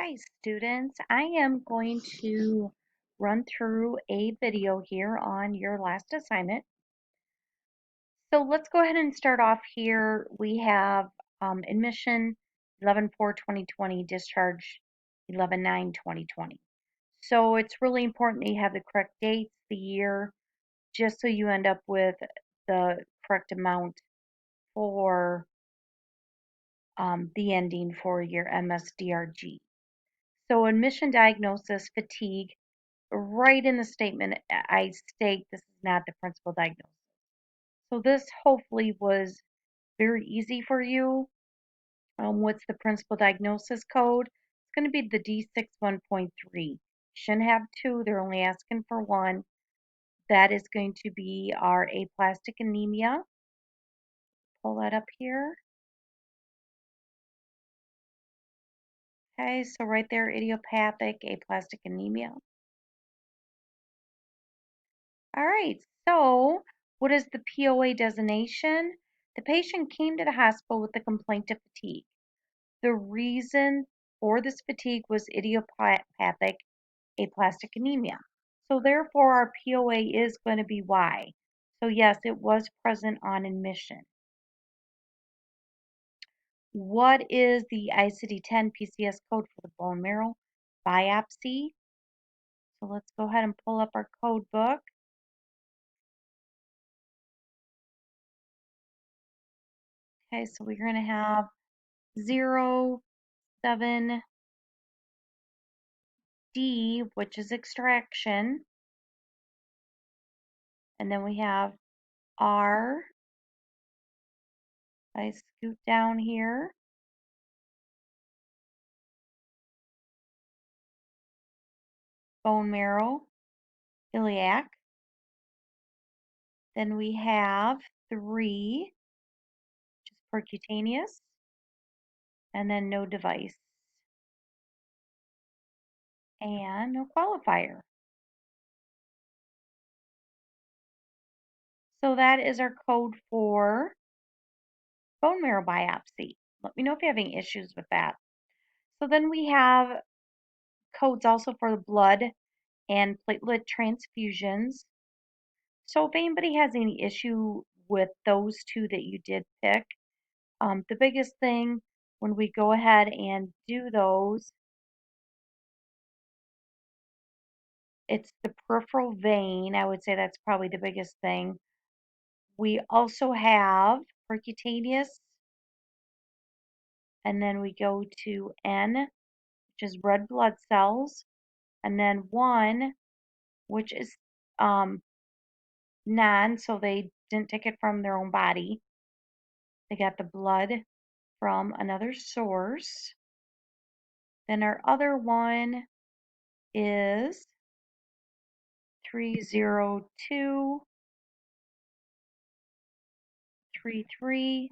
Hi, students. I am going to run through a video here on your last assignment. So let's go ahead and start off here. We have admission 11/4/2020, discharge 11/9/2020. So it's really important that you have the correct dates, the year, just so you end up with the correct amount for the ending for your MSDRG. So admission diagnosis, fatigue, right in the statement, I state this is not the principal diagnosis. So this hopefully was very easy for you. What's the principal diagnosis code? It's going to be the D61.3. Shouldn't have two, they're only asking for one. That is going to be our aplastic anemia. Pull that up here. Okay, so right there, idiopathic aplastic anemia. All right, so what is the POA designation? The patient came to the hospital with a complaint of fatigue. The reason for this fatigue was idiopathic aplastic anemia. So therefore our POA is going to be Y. So yes, it was present on admission. What is the ICD-10 PCS code for the bone marrow biopsy? So let's go ahead and pull up our code book. Okay, so we're going to have 07D, which is extraction. And then we have R. I scoot down here. Bone marrow, iliac. Then we have 3, which is percutaneous. And then no device. And no qualifier. So that is our code for bone marrow biopsy. Let me know if you have any issues with that. So then we have codes also for the blood and platelet transfusions. So if anybody has any issue with those two that you did pick, the biggest thing when we go ahead and do those, it's the peripheral vein. I would say that's probably the biggest thing. We also have percutaneous, and then we go to N, which is red blood cells, and then 1, which is non, so they didn't take it from their own body. They got the blood from another source. Then our other one is 30233.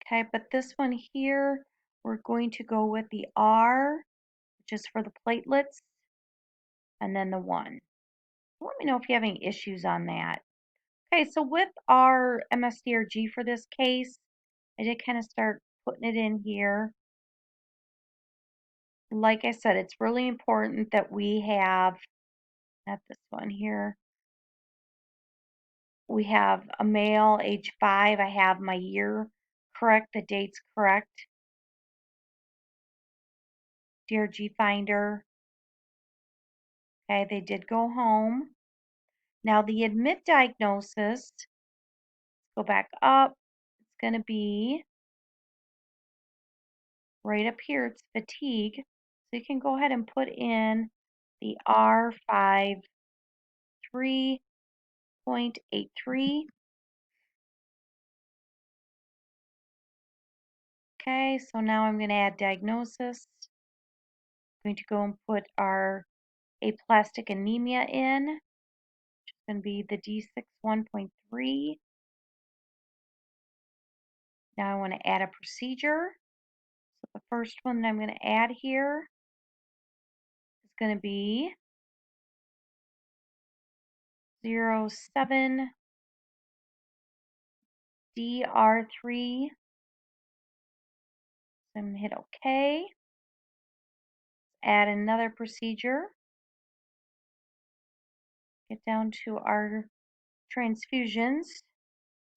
Okay, but this one here, we're going to go with the R, which is for the platelets, and then the 1. Let me know if you have any issues on that. Okay, so with our MSDRG for this case, I did kind of start putting it in here. Like I said, it's really important that we have, not this one here, we have a male, age 5. I have my year correct, the date's correct. DRG finder. Okay, they did go home. Now the admit diagnosis, go back up, it's going to be right up here, it's fatigue. So you can go ahead and put in the R53.83. Okay, so now I'm going to add diagnosis. I'm going to go and put our aplastic anemia in, which is going to be the D61.3. Now I want to add a procedure. So the first one that I'm going to add here is going to be 07 DR3 I'm going to hit OK. Add another procedure. Get down to our transfusions.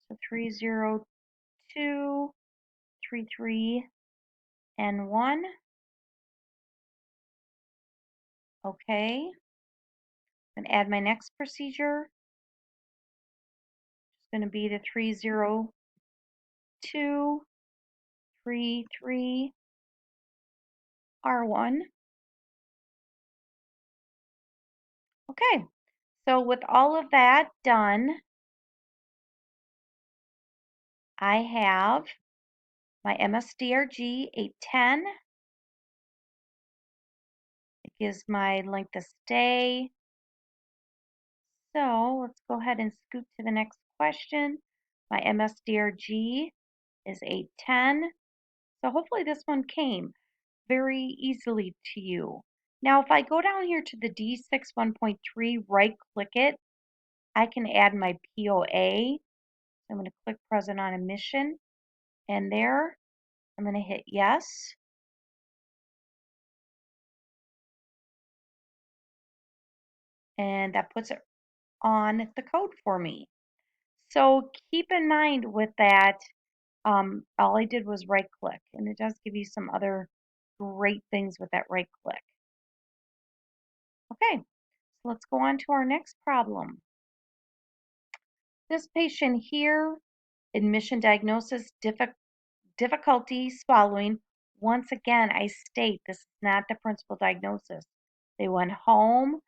So 302, 33, and 1. OK. And add my next procedure. It's going to be the 302, 33, R1. Okay, so with all of that done, I have my MSDRG 810. It gives my length of stay. So let's go ahead and scoot to the next question. My MSDRG is 810. So hopefully this one came very easily to you. Now if I go down here to the D6 1.3, right click it, I can add my POA. I'm going to click present on admission, and there I'm going to hit yes. And that puts it on the code for me. So keep in mind with that, all I did was right click, and it does give you some other great things with that right click. Okay, so let's go on to our next problem. This patient here, admission diagnosis, difficulty swallowing. Once again, I state this is not the principal diagnosis. They went home.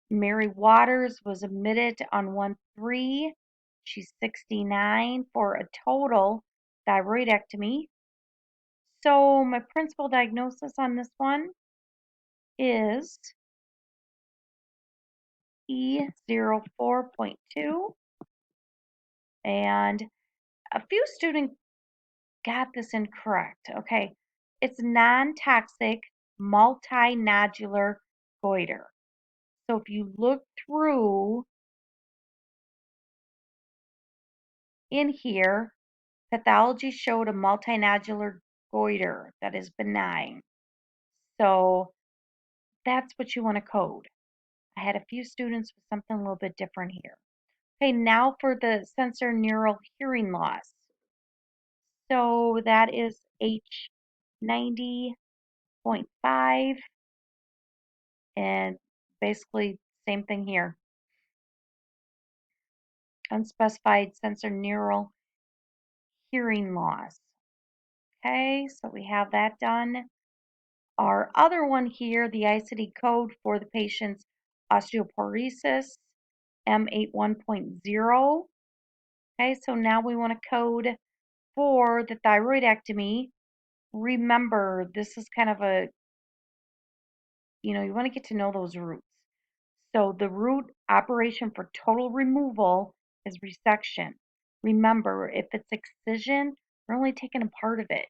Mary Waters was admitted on 1/3. She's 69 for a total thyroidectomy. So my principal diagnosis on this one is E04.2. And a few students got this incorrect. Okay, it's non-toxic multinodular goiter. So if you look through in here, pathology showed a multinodular goiter that is benign. So that's what you want to code. I had a few students with something a little bit different here. Okay, now for the sensorineural hearing loss. So that is H90.5, and basically same thing here. Unspecified sensorineural hearing loss. Okay, so we have that done. Our other one here, the ICD code for the patient's osteoporosis, M81.0. Okay, so now we want to code for the thyroidectomy. Remember, this is kind of a, you want to get to know those roots. So the root operation for total removal is resection. Remember, if it's excision, they're only taking a part of it,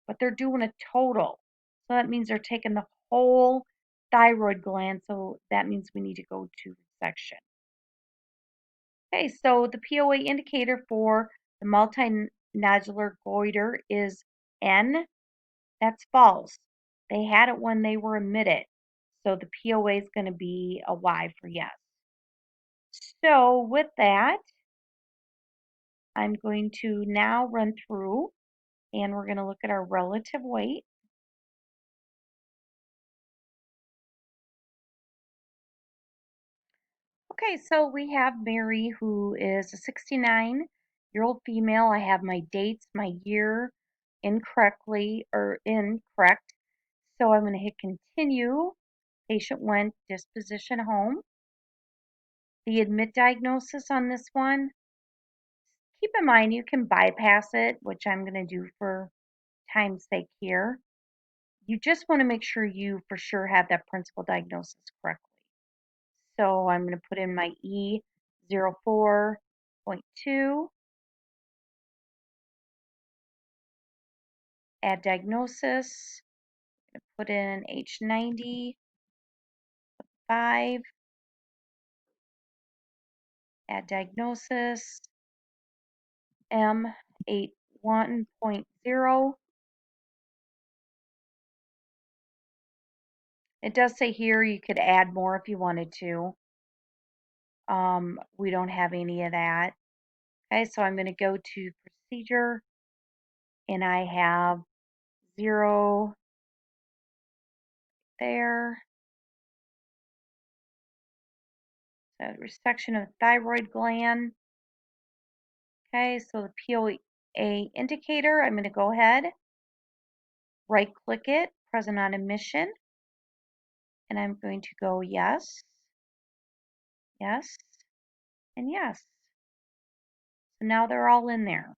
but they're doing a total. So that means they're taking the whole thyroid gland. So that means we need to go to resection. Okay, so the POA indicator for the multinodular goiter is N. That's false. They had it when they were admitted. So the POA is going to be a Y for yes. So with that, I'm going to now run through and we're going to look at our relative weight. Okay, so we have Mary, who is a 69-year-old female. I have my dates, my year incorrectly or incorrect. So I'm going to hit continue. Patient went disposition home. The admit diagnosis on this one, keep in mind you can bypass it, which I'm going to do for time's sake here. You just want to make sure you for sure have that principal diagnosis correctly. So I'm going to put in my E04.2, add diagnosis, put in H90, 5, add diagnosis, M81.0, It does say here you could add more if you wanted to. We don't have any of that. Okay, so I'm going to go to procedure and I have 0 there. So resection of thyroid gland. Okay, so the POA indicator, I'm going to go ahead, right click it, present on admission, and I'm going to go yes, yes, and yes. So now they're all in there.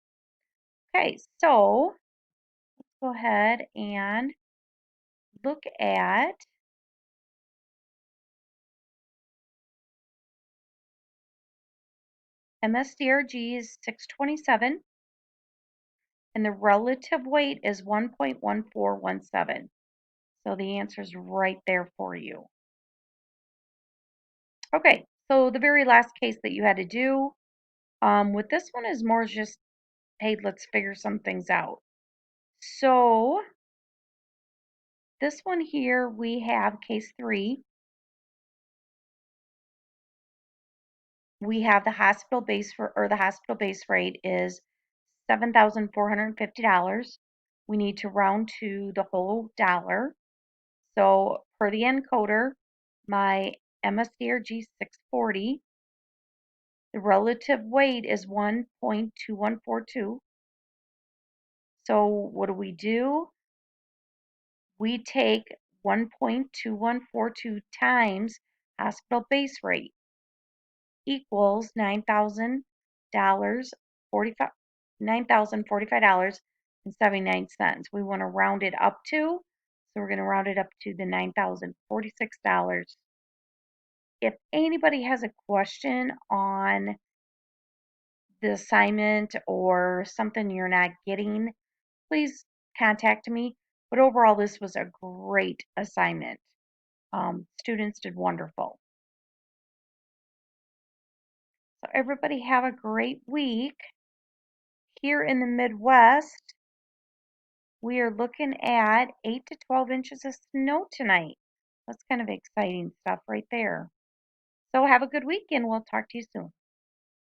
Okay, so let's go ahead and look at MSDRG is 627 and the relative weight is 1.1417. So the answer is right there for you. Okay, so the very last case that you had to do with this one is more just, hey, let's figure some things out. So this one here, we have case 3. We have the hospital base rate is $7,450. We need to round to the whole dollar. So per the encoder, my MSDRG 640, the relative weight is 1.2142. So what do? We take 1.2142 times hospital base rate equals $9,045, $9,045.79. We want to round it up to, so we're going to round it up to the $9,046. If anybody has a question on the assignment or something you're not getting, please contact me. But overall, this was a great assignment. Students did wonderful. So everybody have a great week. Here in the Midwest, we are looking at 8 to 12 inches of snow tonight. That's kind of exciting stuff right there. So have a good week and we'll talk to you soon.